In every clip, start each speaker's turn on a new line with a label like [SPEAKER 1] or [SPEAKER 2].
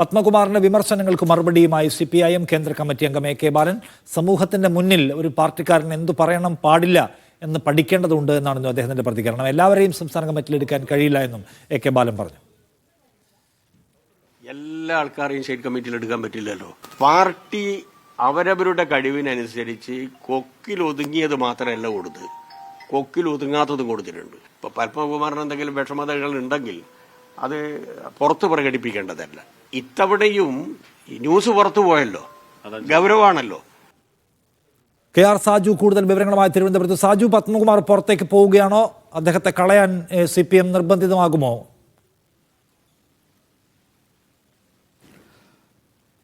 [SPEAKER 1] പത്മകുമാറിന്റെ വിമർശനങ്ങൾക്ക് മറുപടിയുമായി CPIM കേന്ദ്ര കമ്മിറ്റി അംഗം AK ബാലൻ സമൂഹത്തിന്റെ മുന്നിൽ ഒരു പാർട്ടിക്കാരൻ എന്തു പറയണം പാടില്ല എന്ന് പഠിക്കേണ്ടതുണ്ട് എന്നാണ് അദ്ദേഹത്തിന്റെ പ്രതികരണം. എല്ലാവരെയും സംസ്ഥാന കമ്മിറ്റിയിൽ എടുക്കാൻ കഴിയില്ല എന്നും AK ബാലൻ പറഞ്ഞു.
[SPEAKER 2] എല്ലാ ആൾക്കാരെയും സ്റ്റേറ്റ് കമ്മിറ്റിയിൽ എടുക്കാൻ പറ്റില്ലല്ലോ. പാർട്ടി അവരവരുടെ കഴിവിനനുസരിച്ച് കൊക്കിലൊതുങ്ങിയത് മാത്രമല്ല കൊടുത്ത്, കൊക്കിലൊതുങ്ങാത്തതും കൊടുത്തിട്ടുണ്ട്. ഇപ്പോൾ പത്മകുമാറിന് എന്തെങ്കിലും വിഷമതകൾ ഉണ്ടെങ്കിൽ അത് പുറത്ത് പ്രകടിപ്പിക്കേണ്ടതല്ല. ഇത്തവണയും ന്യൂസ് പുറത്തു പോയല്ലോ, ഗൗരവമാണല്ലോ.
[SPEAKER 1] KR സാജു കൂടുതൽ വിവരങ്ങളുമായി തിരുവനന്തപുരത്ത്. സാജു, പത്മകുമാർ പുറത്തേക്ക് പോവുകയാണോ? അദ്ദേഹത്തെ കളയാൻ CPM നിർബന്ധിതമാകുമോ?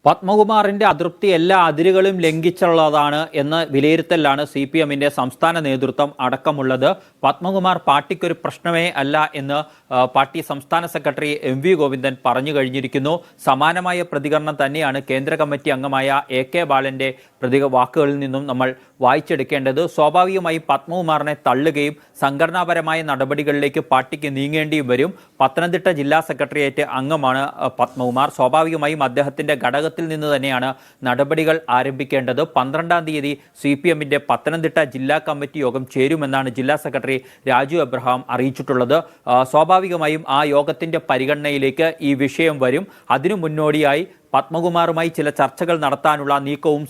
[SPEAKER 3] പത്മകുമാറിന്റെ അതൃപ്തി എല്ലാ അതിരുകളും ലംഘിച്ചുള്ളതാണ് എന്ന വിലയിരുത്തലാണ് CPMന്റെ സംസ്ഥാന നേതൃത്വം അടക്കമുള്ളത്. പത്മകുമാർ പാർട്ടിക്കൊരു പ്രശ്നമേ അല്ല എന്ന് പാർട്ടി സംസ്ഥാന സെക്രട്ടറി MV ഗോവിന്ദൻ പറഞ്ഞു കഴിഞ്ഞിരിക്കുന്നു. സമാനമായ പ്രതികരണം തന്നെയാണ് കേന്ദ്ര കമ്മിറ്റി അംഗമായ AK ബാലന്റെ വാക്കുകളിൽ നിന്നും നമ്മൾ വായിച്ചെടുക്കേണ്ടത്. സ്വാഭാവികമായി പത്മകുമാറിനെ തള്ളുകയും സംഘടനാപരമായ നടപടികളിലേക്ക് പാർട്ടിക്ക് നീങ്ങേണ്ടിയും വരും. പത്തനംതിട്ട ജില്ലാ സെക്രട്ടേറിയറ്റ് അംഗമാണ് പത്മകുമാർ. സ്വാഭാവികമായും അദ്ദേഹത്തിന്റെ ഘടകത്തിൽ നിന്ന് തന്നെയാണ് നടപടികൾ ആരംഭിക്കേണ്ടത്. 12-ാം തീയതി CPMന്റെ പത്തനംതിട്ട ജില്ലാ കമ്മിറ്റി യോഗം ചേരുമെന്നാണ് ജില്ലാ സെക്രട്ടറി രാജു എബ്രഹാം അറിയിച്ചിട്ടുള്ളത്. സ്വാഭാവികമായും ആ യോഗത്തിന്റെ പരിഗണനയിലേക്ക് ഈ വിഷയം വരും. അതിനു മുന്നോടിയായി പത്മകുമാറുമായി ചില ചർച്ചകൾ നടത്താനുള്ള നീക്കവും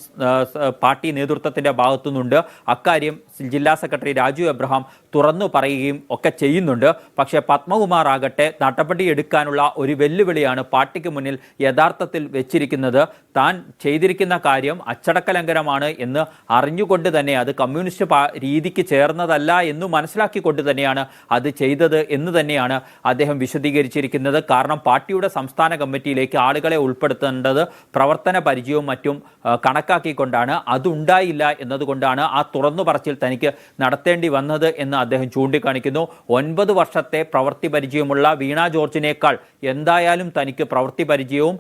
[SPEAKER 3] പാർട്ടി നേതൃത്വത്തിന്റെ ഭാഗത്തുനിന്നുണ്ട്. അക്കാര്യം ജില്ലാ സെക്രട്ടറി രാജു എബ്രഹാം തുറന്നു പറയുകയും ഒക്കെ ചെയ്യുന്നുണ്ട്. പക്ഷേ പത്മകുമാർ ആകട്ടെ നടപടിയെടുക്കാനുള്ള ഒരു വെല്ലുവിളിയാണ് പാർട്ടിക്ക് മുന്നിൽ യഥാർത്ഥത്തിൽ വെച്ചിരിക്കുന്നത്. താൻ ചെയ്തിരിക്കുന്ന കാര്യം അച്ചടക്ക ലംഘനമാണ് എന്ന് അറിഞ്ഞുകൊണ്ട് തന്നെ, അത് കമ്മ്യൂണിസ്റ്റ് രീതിക്ക് ചേർന്നതല്ല എന്ന് മനസ്സിലാക്കിക്കൊണ്ട് തന്നെയാണ് അത് ചെയ്തത് എന്ന് തന്നെയാണ് അദ്ദേഹം വിശദീകരിച്ചിരിക്കുന്നത്. കാരണം പാർട്ടിയുടെ സംസ്ഥാന കമ്മിറ്റിയിലേക്ക് ആളുകളെ ഉൾപ്പെടുത്തുന്നത് പ്രവർത്തന പരിചയവും മറ്റും കണക്കാക്കിക്കൊണ്ടാണ്. അതുണ്ടായില്ല എന്നതുകൊണ്ടാണ് ആ തുറന്നു പറച്ചിൽ തനിക്ക് നടത്തേണ്ടി വന്നത് എന്ന് അദ്ദേഹം ചൂണ്ടിക്കാണിക്കുന്നു. 9 വർഷത്തെ പ്രവൃത്തി പരിചയമുള്ള വീണ ജോർജിനേക്കാൾ എന്തായാലും തനിക്ക് പ്രവൃത്തി പരിചയവും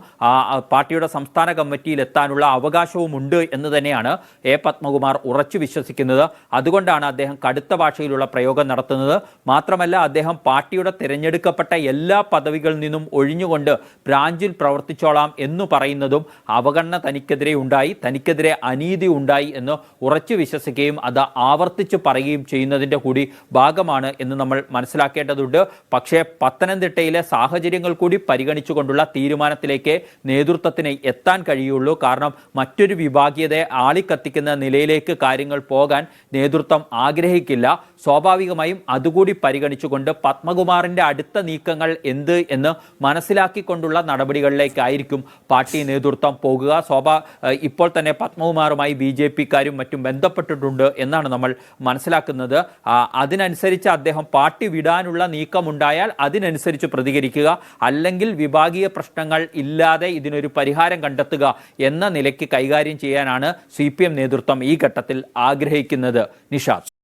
[SPEAKER 3] പാർട്ടിയുടെ സംസ്ഥാന കമ്മിറ്റിയിൽ എത്താനുള്ള അവകാശവും ഉണ്ട് എന്ന് തന്നെയാണ് പത്മകുമാർ ഉറച്ചു വിശ്വസിക്കുന്നത്. അതുകൊണ്ടാണ് അദ്ദേഹം കടുത്ത ഭാഷയിലുള്ള പ്രയോഗം നടത്തുന്നത്. മാത്രമല്ല, അദ്ദേഹം പാർട്ടിയുടെ തിരഞ്ഞെടുക്കപ്പെട്ട എല്ലാ പദവികളിൽ നിന്നും ഒഴിഞ്ഞുകൊണ്ട് ബ്രാഞ്ചിൽ പ്രവർത്തിച്ചോളാം എന്ന് പറയുന്നതും അവഗണന തനിക്കെതിരെ ഉണ്ടായി, തനിക്കെതിരെ അനീതി ഉണ്ടായി എന്ന് ഉറച്ചു വിശ്വസിക്കുകയും അത് ആവർത്തിച്ച് പറയുകയും ചെയ്യുന്നതിൻ്റെ കൂടി ഭാഗമാണ് എന്ന് നമ്മൾ മനസ്സിലാക്കേണ്ടതുണ്ട്. പക്ഷേ പത്തനംതിട്ടയിലെ സാഹചര്യങ്ങൾ കൂടി പരിഗണിച്ചുകൊണ്ടുള്ള തീരുമാനത്തിലേക്ക് നേതൃത്വത്തിന് എത്താൻ കഴിയുള്ളൂ. കാരണം മറ്റൊരു വിഭാഗീയതയെ ആളിക്കത്തിക്കുന്ന നിലയിലേക്ക് കാര്യങ്ങൾ പോകാൻ നേതൃത്വം ആഗ്രഹിക്കില്ല. സ്വാഭാവികമായും അതുകൂടി പരിഗണിച്ചുകൊണ്ട് പത്മകുമാറിൻ്റെ അടുത്ത നീക്കങ്ങൾ എന്ത് എന്ന് മനസ്സിലാക്കിക്കൊണ്ടുള്ള നടപടികളിലേക്കായിരിക്കും പാർട്ടി നേതൃത്വം പോകുക. ഇപ്പോൾ തന്നെ പത്മകുമാറുമായി BJP-ക്കാരും മറ്റും ബന്ധപ്പെട്ടിട്ടുണ്ട് എന്നാണ് നമ്മൾ മനസ്സിലാക്കുന്നത്. അതിനനുസരിച്ച് അദ്ദേഹം പാർട്ടി വിടാനുള്ള നീക്കമുണ്ടായാൽ അതിനനുസരിച്ച് പ്രതികരിക്കുക, അല്ലെങ്കിൽ വിഭാഗീയ പ്രശ്നങ്ങൾ ഇല്ലാതെ ഇതിനൊരു പരിഹാരം കണ്ടെത്തുക എന്ന നിലയ്ക്ക് കൈകാര്യം ചെയ്യാനാണ് CPM നേതൃത്വം ഈ ഘട്ടത്തിൽ ആഗ്രഹിക്കുന്നത്. നിഷാദ്.